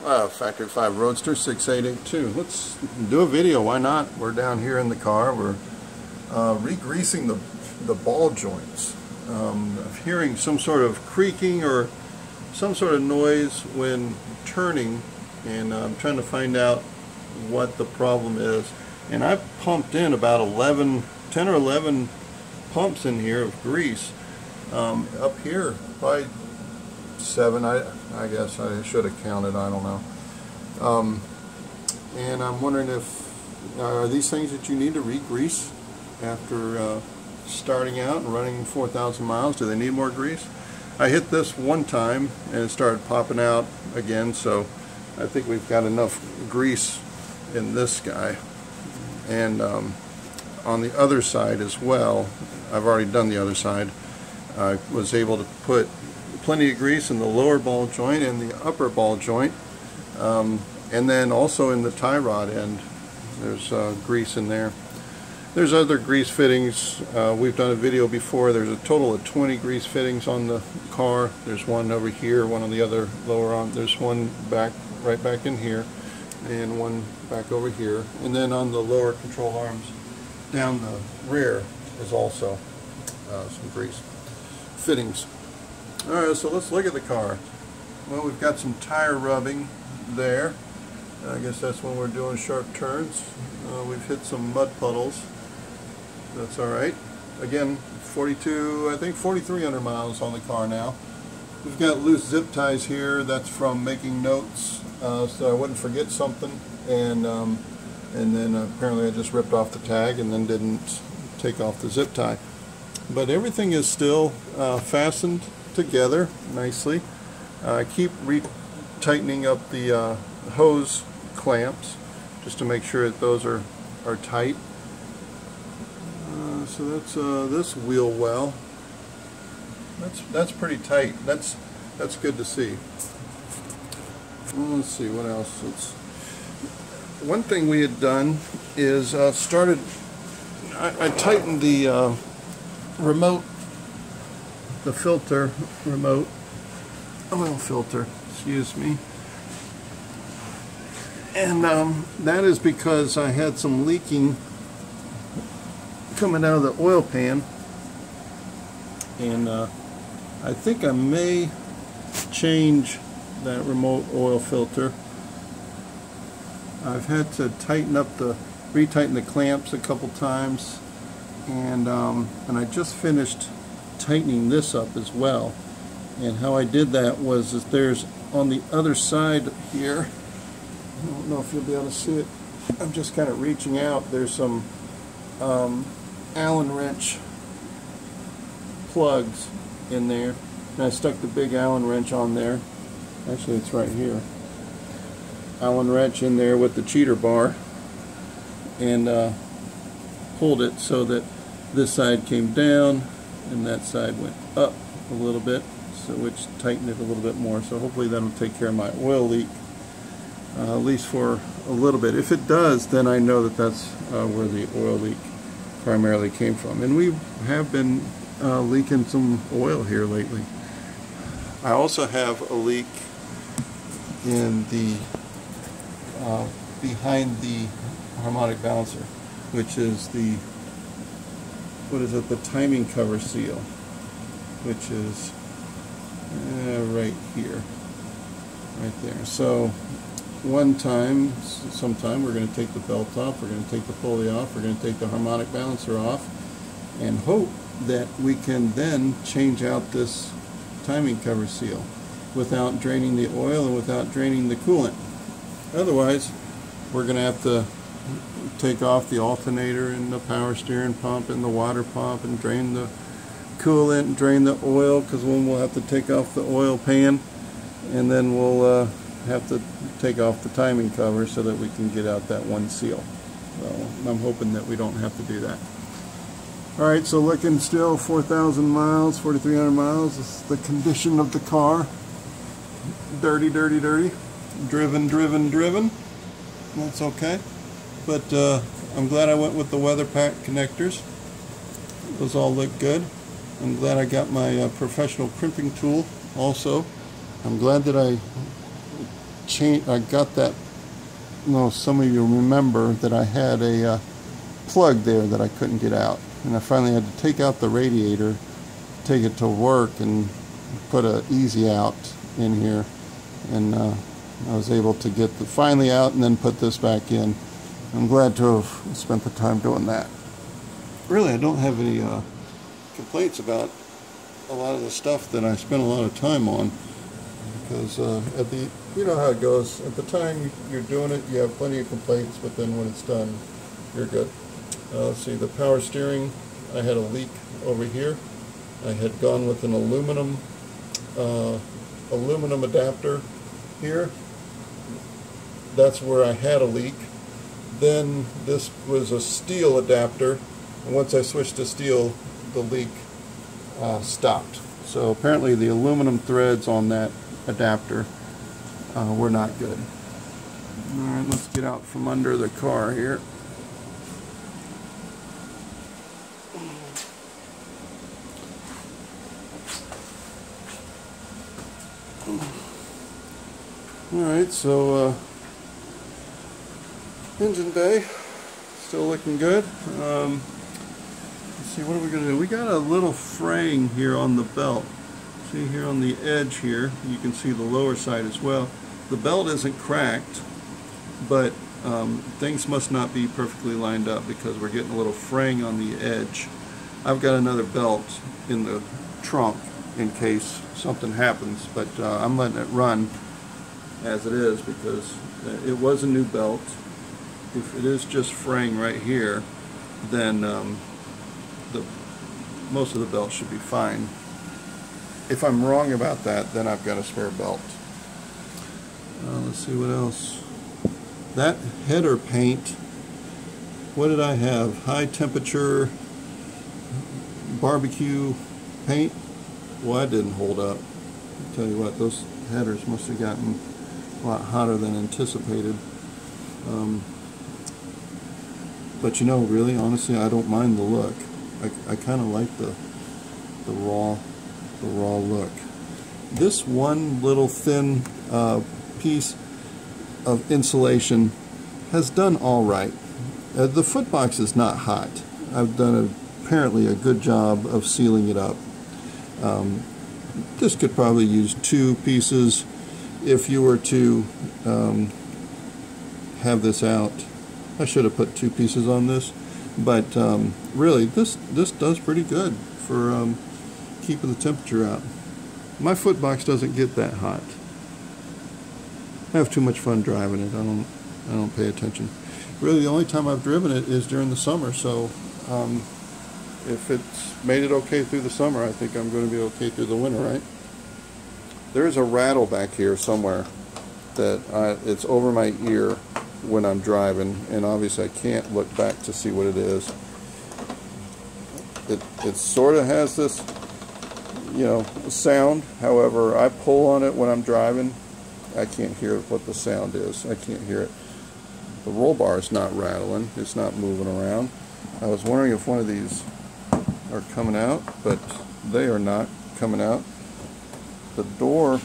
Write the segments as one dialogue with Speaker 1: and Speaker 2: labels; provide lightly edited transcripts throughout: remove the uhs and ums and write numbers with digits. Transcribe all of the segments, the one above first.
Speaker 1: Factory 5 Roadster 6882. Let's do a video, why not? We're down here in the car, we're re-greasing the ball joints. I'm hearing some sort of creaking or some sort of noise when turning, and I'm trying to find out what the problem is. And I've pumped in about 10 or 11 pumps in here of grease. Up here, probably 7, I guess I should have counted, I don't know. And I'm wondering if, are these things that you need to re-grease after starting out and running 4,000 miles? Do they need more grease? I hit this one time and it started popping out again, so I think we've got enough grease in this guy. And on the other side as well, I've already done the other side. I was able to put plenty of grease in the lower ball joint and the upper ball joint, and then also in the tie rod end there's grease in there. There's other grease fittings. We've done a video before. There's a total of 20 grease fittings on the car. There's one over here, one on the other lower arm. There's one right back in here, and one back over here. And then on the lower control arms down the rear is also some grease fittings. Alright, so let's look at the car. Well, we've got some tire rubbing there. I guess that's when we're doing sharp turns. We've hit some mud puddles. That's alright. Again, 42, I think 4,300 miles on the car now. We've got loose zip ties here. That's from making notes, so I wouldn't forget something. And then apparently I just ripped off the tag and then didn't take off the zip tie. But everything is still fastened together nicely. I keep tightening up the hose clamps just to make sure that those are tight. So that's this wheel well. That's pretty tight. That's good to see. Let's see what else. One thing we had done is I tightened the remote, the filter remote, oil filter, excuse me, and that is because I had some leaking coming out of the oil pan, and I think I may change that remote oil filter. I've had to retighten the clamps a couple times, and I just finished tightening this up as well. And how I did that was there's on the other side here, I don't know if you'll be able to see it, I'm just kind of reaching out, there's some Allen wrench plugs in there, and I stuck the big Allen wrench on there. Actually, it's right here. Allen wrench in there with the cheater bar, and pulled it so that this side came down and that side went up a little bit, so which tightened it a little bit more. So hopefully that'll take care of my oil leak, at least for a little bit. If it does, then I know that that's where the oil leak primarily came from. And we have been leaking some oil here lately. I also have a leak in the behind the harmonic balancer, which is the, the timing cover seal, which is right here, right there. So sometime we're going to take the belt off, we're going to take the pulley off, we're going to take the harmonic balancer off, and hope that we can then change out this timing cover seal without draining the oil and without draining the coolant. Otherwise, we're going to have to take off the alternator and the power steering pump and the water pump and drain the coolant and drain the oil, because then we'll have to take off the oil pan, and then we'll have to take off the timing cover so that we can get out that one seal. So I'm hoping that we don't have to do that. Alright, so looking still 4,000 miles, 4,300 miles. This is the condition of the car. Dirty, dirty, dirty. Driven, driven, driven. That's okay. But I'm glad I went with the weather pack connectors. Those all look good. I'm glad I got my professional crimping tool also. I'm glad that I got that. No, some of you remember that I had a plug there that I couldn't get out, and I finally had to take out the radiator, take it to work, and put a easy out in here, and I was able to get the finally out and then put this back in. I'm glad to have spent the time doing that. Really, I don't have any complaints about a lot of the stuff that I spent a lot of time on, because you know how it goes. At the time you're doing it, you have plenty of complaints, but then when it's done, you're good. Let's see, the power steering, I had a leak over here. I had gone with an aluminum adapter here. That's where I had a leak. Then this was a steel adapter, and once I switched to steel, the leak stopped. So apparently the aluminum threads on that adapter were not good. Alright, let's get out from under the car here. Alright, so engine bay, still looking good. Let's see, what are we going to do? We got a little fraying here on the belt. See here on the edge here, you can see the lower side as well. The belt isn't cracked, but things must not be perfectly lined up because we're getting a little fraying on the edge. I've got another belt in the trunk in case something happens, but I'm letting it run as it is because it was a new belt. If it is just fraying right here, then most of the belt should be fine. If I'm wrong about that, then I've got a spare belt. Let's see what else. That header paint, what did I have? High temperature barbecue paint? Well, that didn't hold up. I'll tell you what, those headers must have gotten a lot hotter than anticipated. But you know, really, honestly, I don't mind the look. I kind of like the raw look. This one little thin piece of insulation has done all right. The foot box is not hot. I've done apparently a good job of sealing it up. This could probably use 2 pieces if you were to have this out. I should have put 2 pieces on this, but really this does pretty good for keeping the temperature out. My foot box doesn't get that hot. I have too much fun driving it. I don't pay attention. Really, the only time I've driven it is during the summer, so if it's made it okay through the summer, I think I'm going to be okay through the winter, right? There's a rattle back here somewhere that it's over my ear when I'm driving, and obviously I can't look back to see what it is. It sort of has this, you know, sound. However, I pull on it when I'm driving. I can't hear what the sound is. I can't hear it. The roll bar is not rattling. It's not moving around. I was wondering if one of these are coming out, but they are not coming out. The door,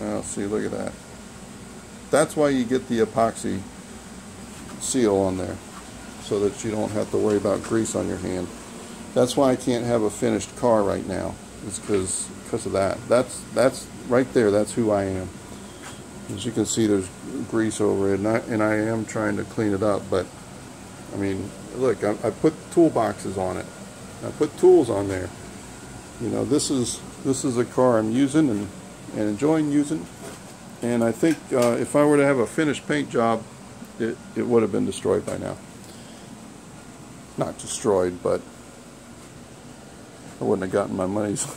Speaker 1: oh, see, look at that. That's why you get the epoxy seal on there, so that you don't have to worry about grease on your hand. That's why I can't have a finished car right now. It's because of that. That's right there. That's who I am. As you can see, there's grease over it, and I am trying to clean it up. But I mean, look, I put toolboxes on it. I put tools on there. You know, this is a car I'm using and enjoying using. And I think if I were to have a finished paint job, it would have been destroyed by now. Not destroyed, but I wouldn't have gotten my money's.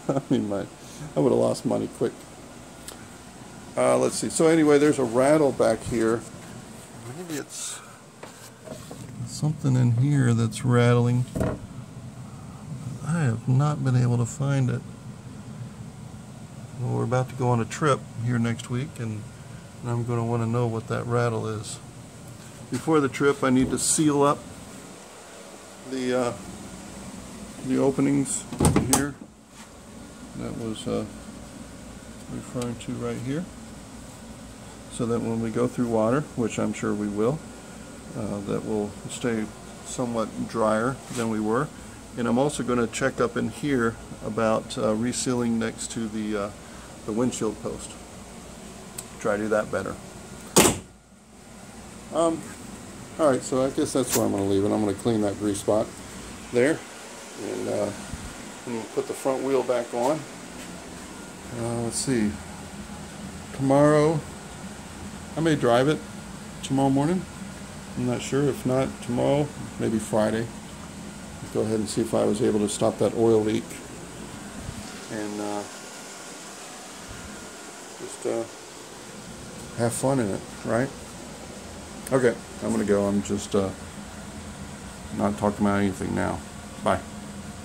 Speaker 1: I mean, I would have lost money quick. Let's see. So anyway, there's a rattle back here. Maybe it's something in here that's rattling. I have not been able to find it. Well, we're about to go on a trip here next week, and I'm going to want to know what that rattle is. Before the trip, I need to seal up the openings here. That was referring to right here, so that when we go through water, which I'm sure we will, that will stay somewhat drier than we were. And I'm also going to check up in here about resealing next to the windshield post. Try to do that better. Alright, so I guess that's where I'm going to leave it. I'm going to clean that grease spot there, and I'm going to put the front wheel back on. Let's see, tomorrow I may drive it tomorrow morning. I'm not sure. If not tomorrow, maybe Friday. Let's go ahead and see if I was able to stop that oil leak, and just have fun in it, right? Okay, I'm gonna go. I'm just not talking about anything now. Bye.